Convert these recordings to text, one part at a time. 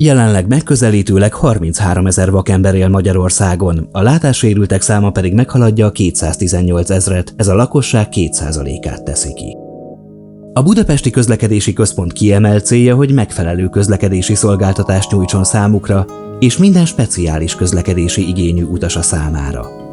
Jelenleg megközelítőleg 33 000 vakember él Magyarországon, a látássérültek száma pedig meghaladja a 218 000-et, ez a lakosság 2%-át teszi ki. A Budapesti Közlekedési Központ kiemelt célja, hogy megfelelő közlekedési szolgáltatást nyújtson számukra, és minden speciális közlekedési igényű utasa számára.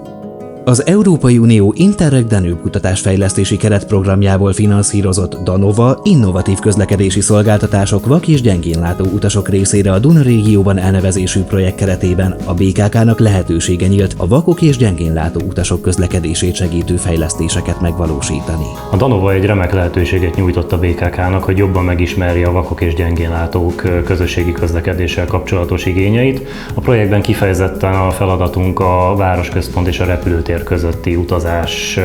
Az Európai Unió Interreg Danube kutatásfejlesztési keretprogramjából finanszírozott Danova innovatív közlekedési szolgáltatások vak- és gyengénlátó utasok részére a Duna régióban elnevezésű projekt keretében a BKK-nak lehetősége nyílt a vakok és gyengénlátó utasok közlekedését segítő fejlesztéseket megvalósítani. A Danova egy remek lehetőséget nyújtott a BKK-nak, hogy jobban megismerje a vakok és gyengénlátók közösségi közlekedéssel kapcsolatos igényeit. A projektben kifejezetten a feladatunk a városközpont és a repülőtér közötti utazás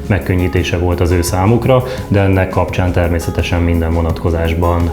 megkönnyítése volt az ő számukra, de ennek kapcsán természetesen minden vonatkozásban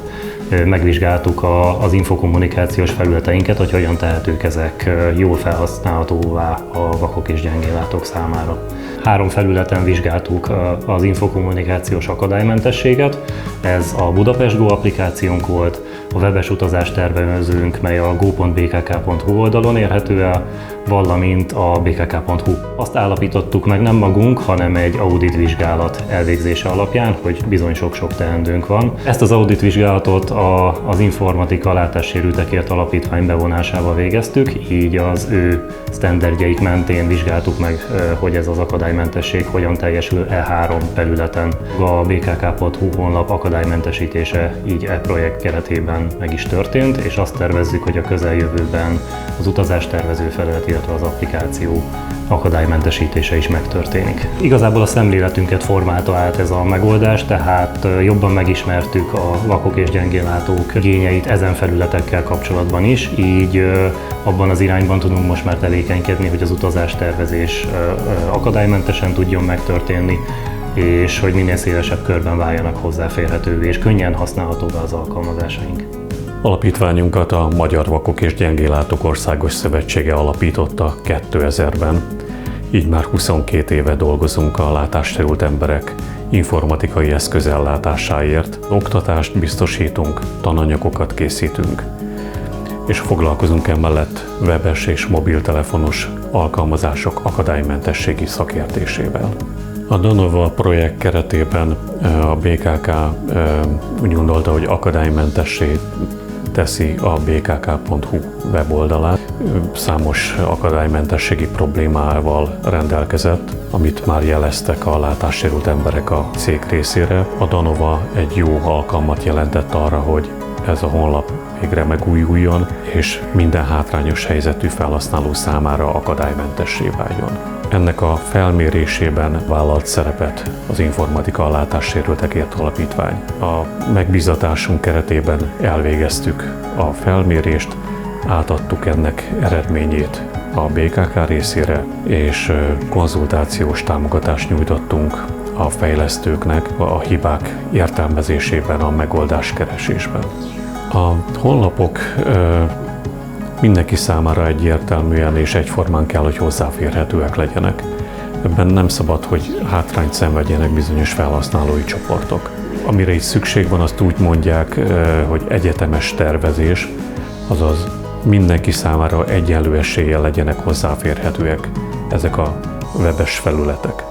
megvizsgáltuk az infokommunikációs felületeinket, hogy hogyan tehetők ezek jól felhasználhatóvá a vakok és gyengénlátók számára. 3 felületen vizsgáltuk az infokommunikációs akadálymentességet, ez a Budapest Go applikációnk volt, a webes utazástervezőnk, mely a go.bkk.hu oldalon érhető el, valamint a bkk.hu. Azt állapítottuk meg nem magunk, hanem egy audit vizsgálat elvégzése alapján, hogy bizony sok-sok teendőnk van. Ezt az audit vizsgálatot az Informatika Látássérültekért Alapítvány bevonásával végeztük, így az ő sztenderdjeik mentén vizsgáltuk meg, hogy ez az akadálymentesség hogyan teljesül E3 felületen. A bkk.hu honlap akadálymentesítése így e projekt keretében meg is történt, és azt tervezzük, hogy a közeljövőben az utazástervező felület, illetve az applikáció akadálymentesítése is megtörténik. Igazából a szemléletünket formálta át ez a megoldás, tehát jobban megismertük a vakok és gyengénlátók igényeit ezen felületekkel kapcsolatban is, így abban az irányban tudunk most már tevékenykedni, hogy az utazástervezés akadálymentesen tudjon megtörténni, és hogy minél szélesebb körben váljanak hozzáférhetővé és könnyen használhatóvá az alkalmazásaink. Alapítványunkat a Magyar Vakok és Gyengénlátók Országos Szövetsége alapította 2000-ben, így már 22 éve dolgozunk a látássérült emberek informatikai eszközellátásáért. Oktatást biztosítunk, tananyagokat készítünk, és foglalkozunk emellett webes és mobiltelefonos alkalmazások akadálymentességi szakértésével. A Danova projekt keretében a BKK úgy gondolta, hogy akadálymentessé teszi a bkk.hu weboldalát. Számos akadálymentességi problémával rendelkezett, amit már jeleztek a látássérült emberek a cég részére. A Danova egy jó alkalmat jelentett arra, hogy ez a honlap végre megújuljon, és minden hátrányos helyzetű felhasználó számára akadálymentessé váljon. Ennek a felmérésében vállalt szerepet az Informatika Látássérültekért Alapítvány. A megbízatásunk keretében elvégeztük a felmérést, átadtuk ennek eredményét a BKK részére, és konzultációs támogatást nyújtottunk a fejlesztőknek a hibák értelmezésében, a megoldáskeresésben. A honlapok mindenki számára egyértelműen és egyformán kell, hogy hozzáférhetőek legyenek. Ebben nem szabad, hogy hátrányt szenvedjenek bizonyos felhasználói csoportok. Amire is szükség van, azt úgy mondják, hogy egyetemes tervezés, azaz mindenki számára egyenlő eséllyel legyenek hozzáférhetőek ezek a webes felületek.